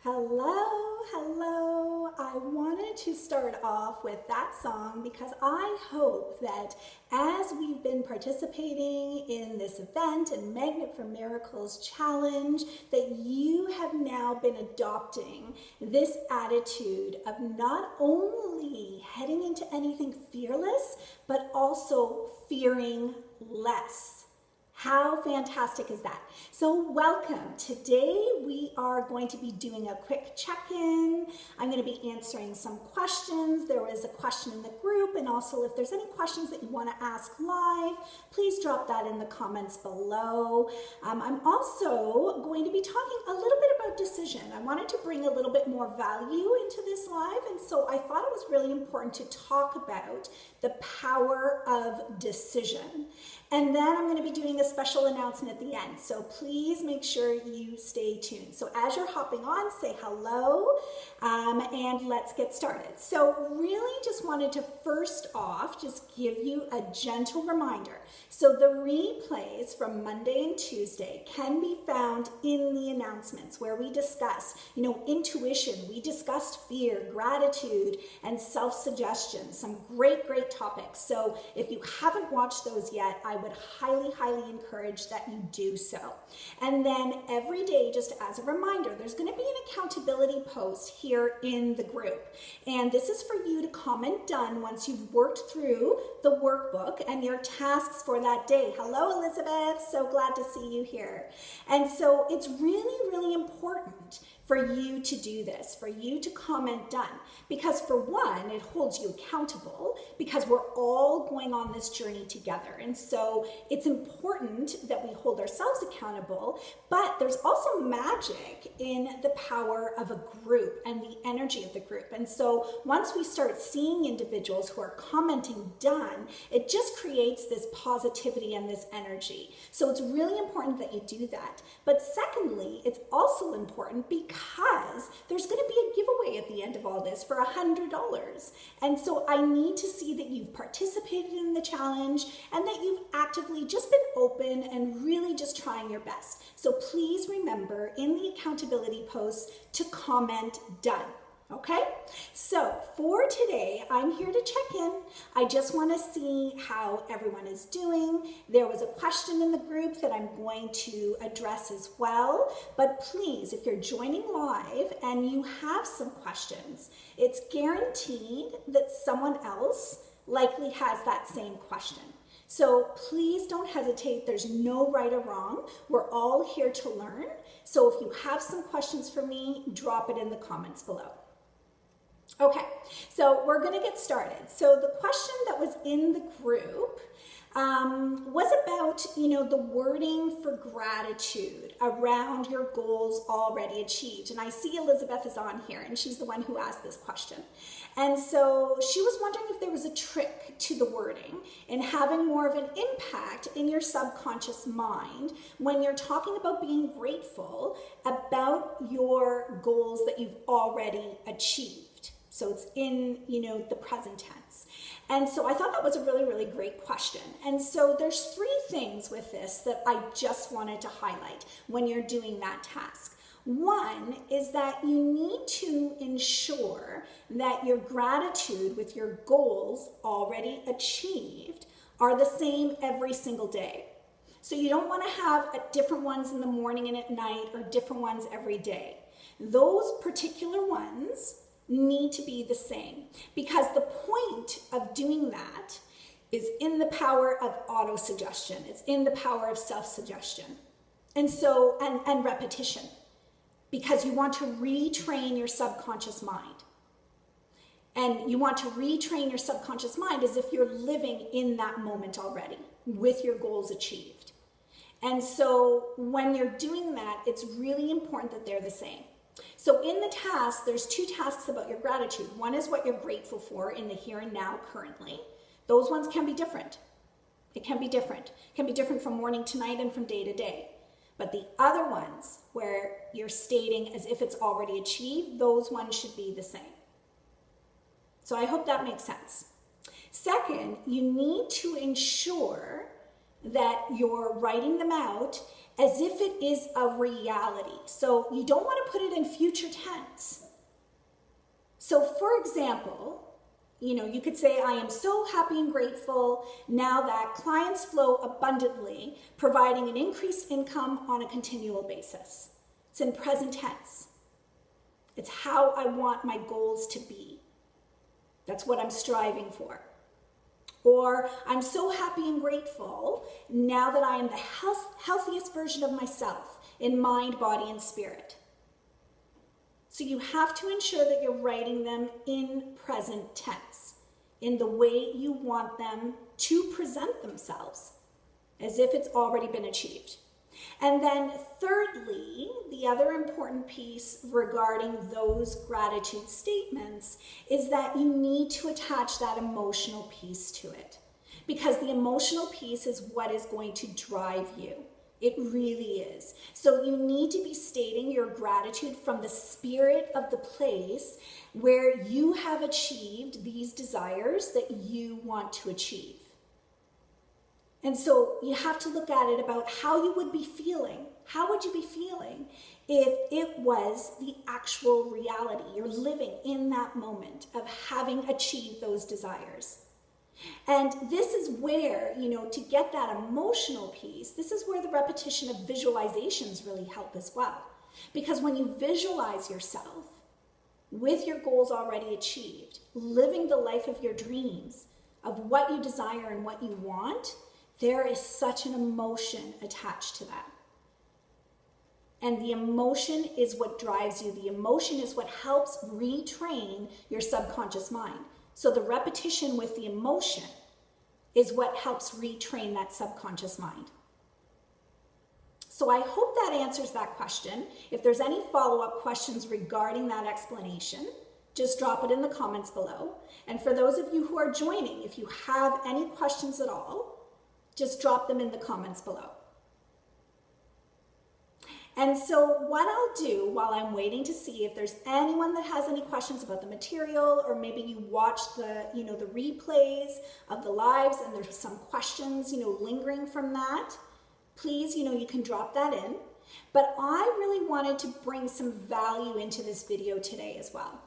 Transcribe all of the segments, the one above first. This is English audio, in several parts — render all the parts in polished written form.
Hello, hello. I wanted to start off with that song because I hope that as we've been participating in this event and Magnet for Miracles challenge, that you have now been adopting this attitude of not only heading into anything fearless, but also fearing less. How fantastic is that? So welcome. Today we are going to be doing a quick check-in. I'm going to be answering some questions. There was a question in the group, and also if there's any questions that you want to ask live, please drop that in the comments below. I'm also going to be talking a little bit about decision. I wanted to bring a little bit more value into this live, and so I thought it was really important to talk about the power of decision. And then I'm going to be doing a special announcement at the end. So please make sure you stay tuned. So as you're hopping on, say hello, and let's get started. So really just wanted to first off, just give you a gentle reminder. So the replays from Monday and Tuesday can be found in the announcements where we discuss, intuition, we discussed fear, gratitude, and self-suggestion, some great topics. So if you haven't watched those yet, I would highly encourage that you do so. And then every day, just as a reminder, there's going to be an accountability post here in the group. And this is for you to comment done once you've worked through the workbook and your tasks for that day. Hello, Elizabeth. So glad to see you here. And so it's really important for you to do this, for you to comment done, because for one, it holds you accountable because we're all going on this journey together. And so it's important that we hold ourselves accountable, but there's also magic in the power of a group and the energy of the group. And so once we start seeing individuals who are commenting done, it just creates this positivity and this energy. So it's really important that you do that. But secondly, it's also important because there's going to be a giveaway at the end of all this for $100. And so I need to see that you've participated in the challenge and that you've actively just been open and really just trying your best. So please remember in the accountability posts to comment done. Okay, so for today, I'm here to check in. I just want to see how everyone is doing. There was a question in the group that I'm going to address as well. But please, if you're joining live and you have some questions, it's guaranteed that someone else likely has that same question. So please don't hesitate. There's no right or wrong. We're all here to learn. So if you have some questions for me, drop it in the comments below. Okay, so we're going to get started. So the question that was in the group was about, the wording for gratitude around your goals already achieved. And I see Elizabeth is on here, and she's the one who asked this question. And so she was wondering if there was a trick to the wording in having more of an impact in your subconscious mind when you're talking about being grateful about your goals that you've already achieved. So it's in, the present tense. And so I thought that was a really great question. And so there's three things with this that I just wanted to highlight when you're doing that task. One is that you need to ensure that your gratitude with your goals already achieved are the same every single day. So you don't want to have different ones in the morning and at night or different ones every day. Those particular ones need to be the same, because the point of doing that is in the power of auto-suggestion. It's in the power of self-suggestion. And so, and repetition, because you want to retrain your subconscious mind. And you want to retrain your subconscious mind as if you're living in that moment already with your goals achieved. And so when you're doing that, it's really important that they're the same. So in the task, there's two tasks about your gratitude. One is what you're grateful for in the here and now currently. Those ones can be different. It can be different. It can be different from morning to night and from day to day. But the other ones where you're stating as if it's already achieved, those ones should be the same. So I hope that makes sense. Second, you need to ensure that you're writing them out as if it is a reality. So you don't want to put it in future tense. So for example, you could say, I am so happy and grateful now that clients flow abundantly, providing an increased income on a continual basis. It's in present tense. It's how I want my goals to be. That's what I'm striving for. Or I'm so happy and grateful now that I am the healthiest version of myself in mind, body, and spirit. So you have to ensure that you're writing them in present tense, in the way you want them to present themselves, as if it's already been achieved. And then thirdly, the other important piece regarding those gratitude statements is that you need to attach that emotional piece to it, because the emotional piece is what is going to drive you. It really is. So you need to be stating your gratitude from the spirit of the place where you have achieved these desires that you want to achieve. And so you have to look at it about how you would be feeling. How would you be feeling if it was the actual reality? You're living in that moment of having achieved those desires. And this is where, to get that emotional piece, this is where the repetition of visualizations really help as well. Because when you visualize yourself with your goals already achieved, living the life of your dreams, of what you desire and what you want, there is such an emotion attached to that. And the emotion is what drives you. The emotion is what helps retrain your subconscious mind. So the repetition with the emotion is what helps retrain that subconscious mind. So I hope that answers that question. If there's any follow-up questions regarding that explanation, just drop it in the comments below. And for those of you who are joining, if you have any questions at all, just drop them in the comments below. And so what I'll do while I'm waiting to see if there's anyone that has any questions about the material, or maybe you watched the replays of the lives and there's some questions, lingering from that, please, you can drop that in. But I really wanted to bring some value into this video today as well.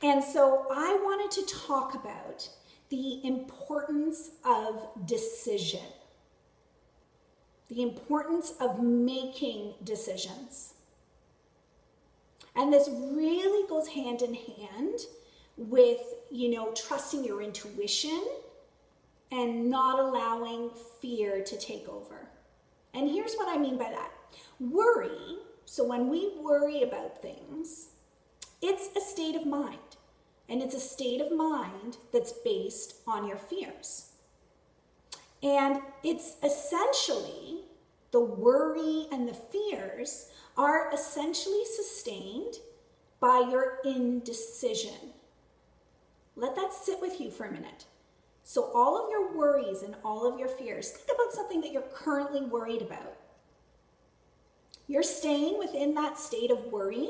And so I wanted to talk about the importance of decision. The importance of making decisions. And this really goes hand in hand with, trusting your intuition and not allowing fear to take over. And here's what I mean by that. Worry, so when we worry about things, it's a state of mind. And it's a state of mind that's based on your fears. And it's essentially, the worry and the fears are essentially sustained by your indecision. Let that sit with you for a minute. So all of your worries and all of your fears, think about something that you're currently worried about. You're staying within that state of worry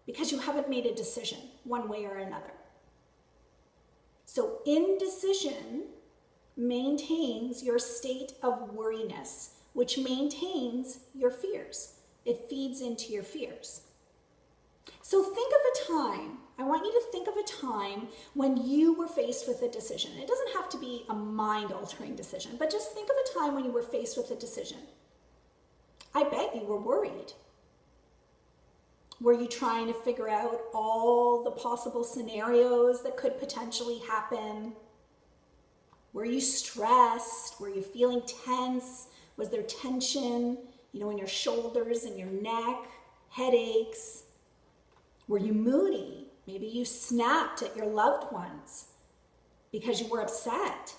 because you haven't made a decision one way or another. So indecision maintains your state of worriness, which maintains your fears. It feeds into your fears. So think of a time, I want you to think of a time when you were faced with a decision. It doesn't have to be a mind-altering decision, but just think of a time when you were faced with a decision. I bet you were worried. Were you trying to figure out all the possible scenarios that could potentially happen? Were you stressed? Were you feeling tense? Was there tension, in your shoulders and your neck, headaches? Were you moody? Maybe you snapped at your loved ones because you were upset.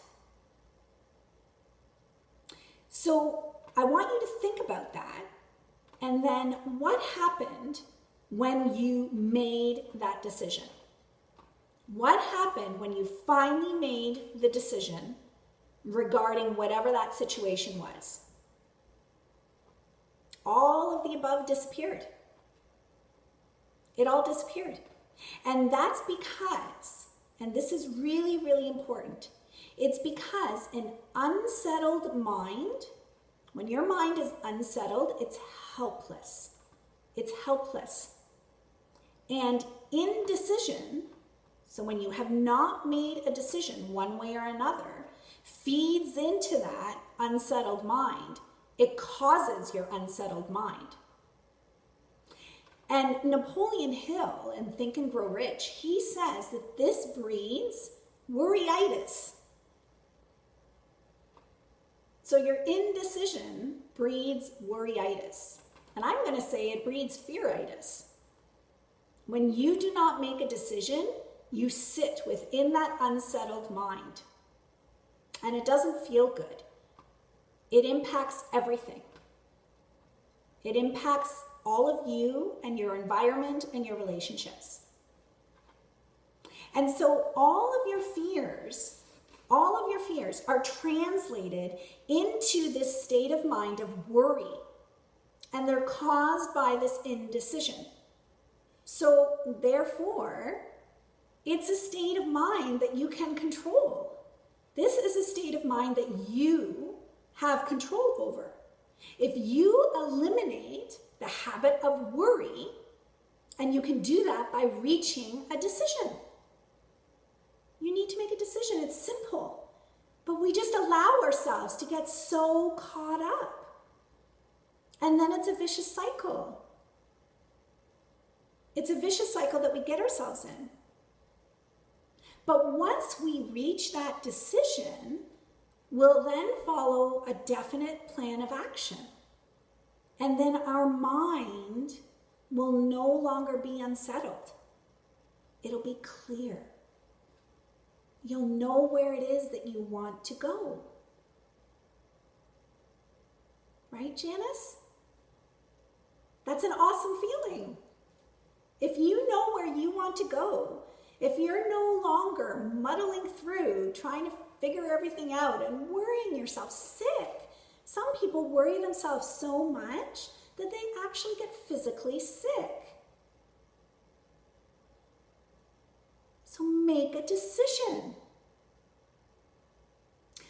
So I want you to think about that. And then what happened when you made that decision? What happened when you finally made the decision regarding whatever that situation was? All of the above disappeared. It all disappeared. And that's because, and this is really, really important, It's because an unsettled mind, when your mind is unsettled, it's helpless. It's helpless. And indecision, so when you have not made a decision one way or another, feeds into that unsettled mind. It causes your unsettled mind. And Napoleon Hill in Think and Grow Rich, he says that this breeds worryitis. So your indecision breeds worryitis. And I'm going to say it breeds fearitis. When you do not make a decision, you sit within that unsettled mind. And it doesn't feel good. It impacts everything. It impacts all of you and your environment and your relationships. And so all of your fears are translated into this state of mind of worry. And they're caused by this indecision. So therefore, it's a state of mind that you can control. This is a state of mind that you have control over. If you eliminate the habit of worry, and you can do that by reaching a decision. You need to make a decision. It's simple. But we just allow ourselves to get so caught up. And then it's a vicious cycle. It's a vicious cycle that we get ourselves in. But once we reach that decision, we'll then follow a definite plan of action. And then our mind will no longer be unsettled. It'll be clear. You'll know where it is that you want to go. Right, Janice? That's an awesome feeling. If you know where you want to go, if you're no longer muddling through, trying to figure everything out and worrying yourself sick. Some people worry themselves so much that they actually get physically sick. So make a decision.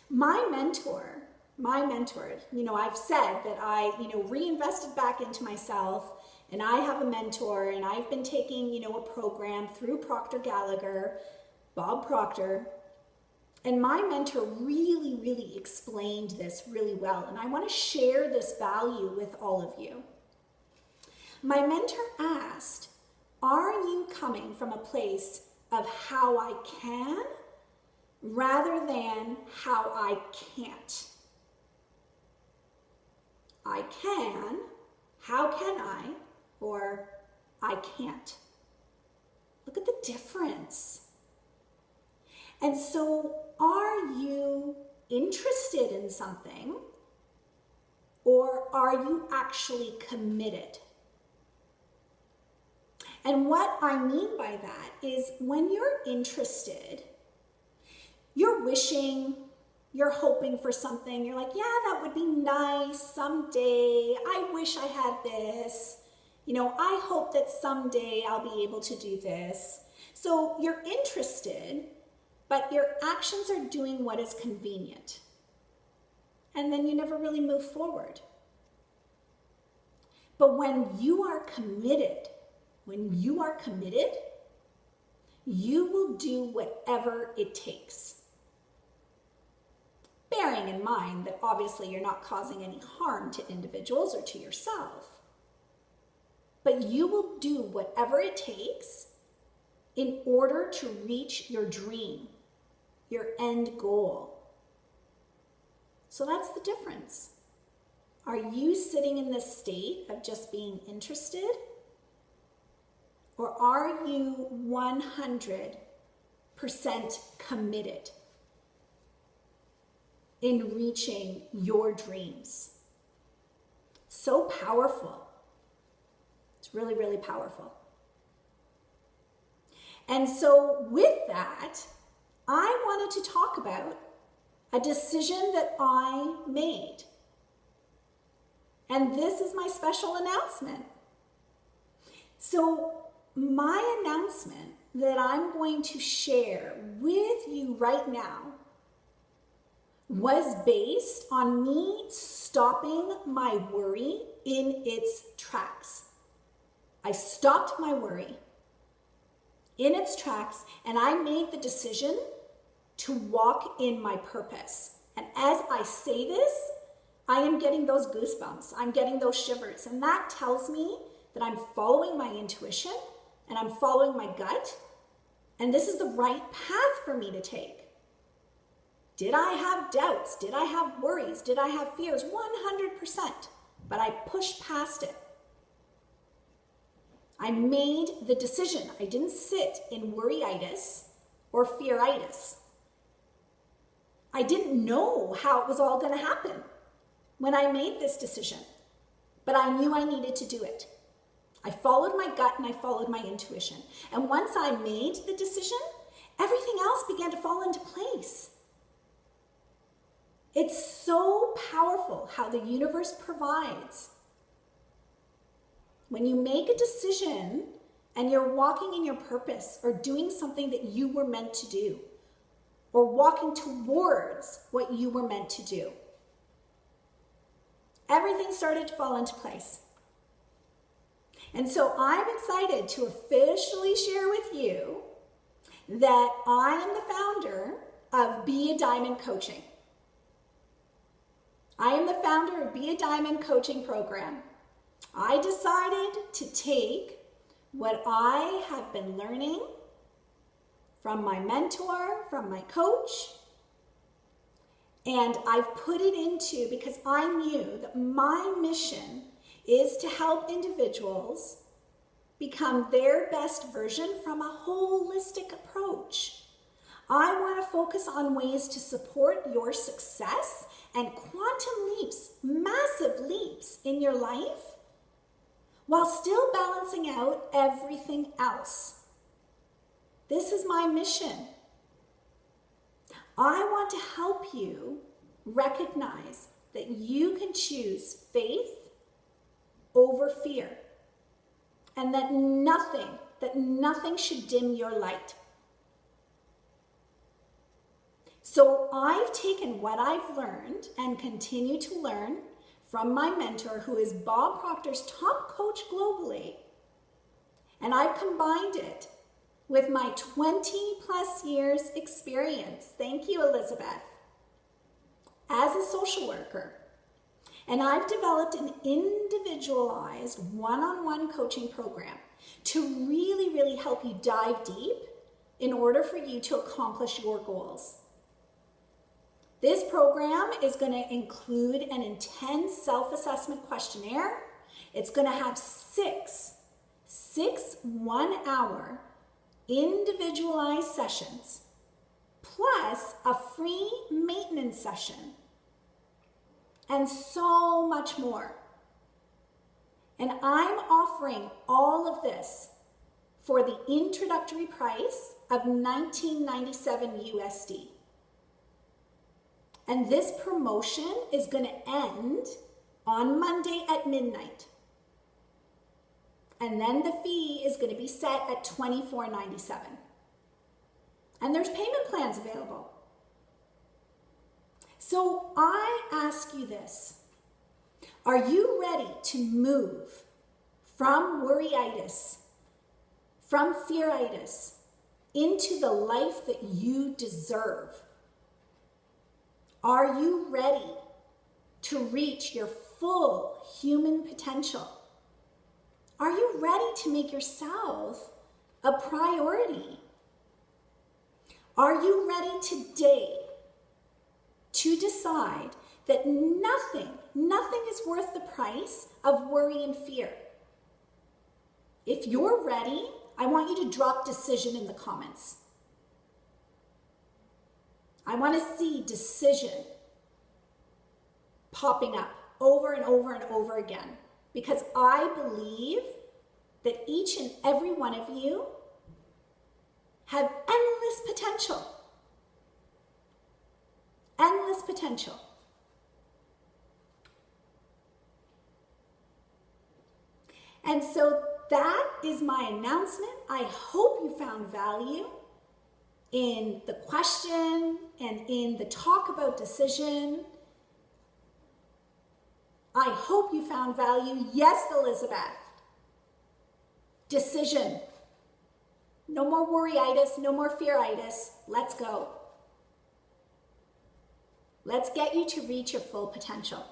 My mentor, I've said that I, reinvested back into myself, and I have a mentor, and I've been taking, a program through Proctor Gallagher, Bob Proctor, and my mentor really, really explained this really well, and I want to share this value with all of you. My mentor asked, are you coming from a place of how I can rather than how I can't? I can, how can I, or I can't. Look at the difference. And so, are you interested in something, or are you actually committed? And what I mean by that is when you're interested, you're wishing, you're hoping for something. You're like, yeah, that would be nice someday. I wish I had this. I hope that someday I'll be able to do this. So you're interested, but your actions are doing what is convenient. And then you never really move forward. But when you are committed, you will do whatever it takes. Bearing in mind that obviously you're not causing any harm to individuals or to yourself. But you will do whatever it takes in order to reach your dream, your end goal. So that's the difference. Are you sitting in this state of just being interested? Or are you 100% committed in reaching your dreams? So powerful. It's really, really powerful. And so with that, I wanted to talk about a decision that I made. And this is my special announcement. So my announcement that I'm going to share with you right now was based on me stopping my worry in its tracks. I stopped my worry in its tracks, and I made the decision to walk in my purpose. And as I say this, I am getting those goosebumps. I'm getting those shivers. And that tells me that I'm following my intuition and I'm following my gut. And this is the right path for me to take. Did I have doubts? Did I have worries? Did I have fears? 100%. But I pushed past it. I made the decision. I didn't sit in worryitis or fearitis. I didn't know how it was all going to happen when I made this decision, but I knew I needed to do it. I followed my gut and I followed my intuition. And once I made the decision, everything else began to fall into place. It's so powerful how the universe provides. When you make a decision and you're walking in your purpose or doing something that you were meant to do, or walking towards what you were meant to do, everything started to fall into place. And so I'm excited to officially share with you that I am the founder of Be a Diamond Coaching. I am the founder of Be a Diamond Coaching Program. I decided to take what I have been learning from my mentor, from my coach, and I've put it into, because I knew that my mission is to help individuals become their best version from a holistic approach. I want to focus on ways to support your success and quantum leaps, massive leaps in your life, while still balancing out everything else. This is my mission. I want to help you recognize that you can choose faith over fear, and that nothing should dim your light. So I've taken what I've learned and continue to learn from my mentor, who is Bob Proctor's top coach globally, and I've combined it with my 20 plus years experience, thank you Elizabeth, as a social worker. And I've developed an individualized one-on-one coaching program to really help you dive deep in order for you to accomplish your goals. This program is going to include an intense self-assessment questionnaire. It's going to have six 1-hour individualized sessions, plus a free maintenance session, and so much more. And I'm offering all of this for the introductory price of $19.97 USD. And this promotion is going to end on Monday at midnight. And then the fee is going to be set at $24.97. And there's payment plans available. So I ask you this. Are you ready to move from worryitis, from fearitis, into the life that you deserve? Are you ready to reach your full human potential? Are you ready to make yourself a priority? Are you ready today to decide that nothing is worth the price of worry and fear? If you're ready, I want you to drop decision in the comments. I want to see decision popping up over and over and over again, because I believe that each and every one of you have endless potential. Endless potential. And so that is my announcement. I hope you found value in the question and in the talk about decision. I hope you found value. Yes, Elizabeth. Decision. No more worryitis, no more fearitis. Let's go. Let's get you to reach your full potential.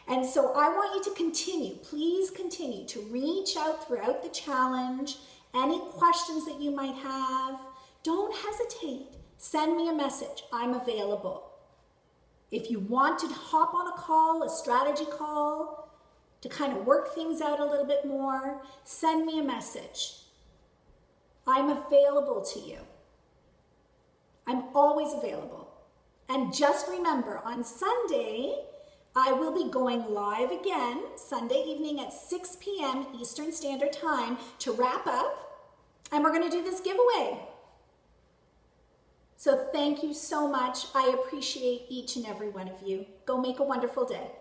And so I want you to continue, please continue to reach out throughout the challenge. Any questions that you might have, don't hesitate. Send me a message. I'm available. If you want to hop on a call, a strategy call, to kind of work things out a little bit more, send me a message. I'm available to you. I'm always available. And just remember, on Sunday, I will be going live again, Sunday evening at 6 p.m. Eastern Standard Time to wrap up, and we're going to do this giveaway. So thank you so much. I appreciate each and every one of you. Go make a wonderful day.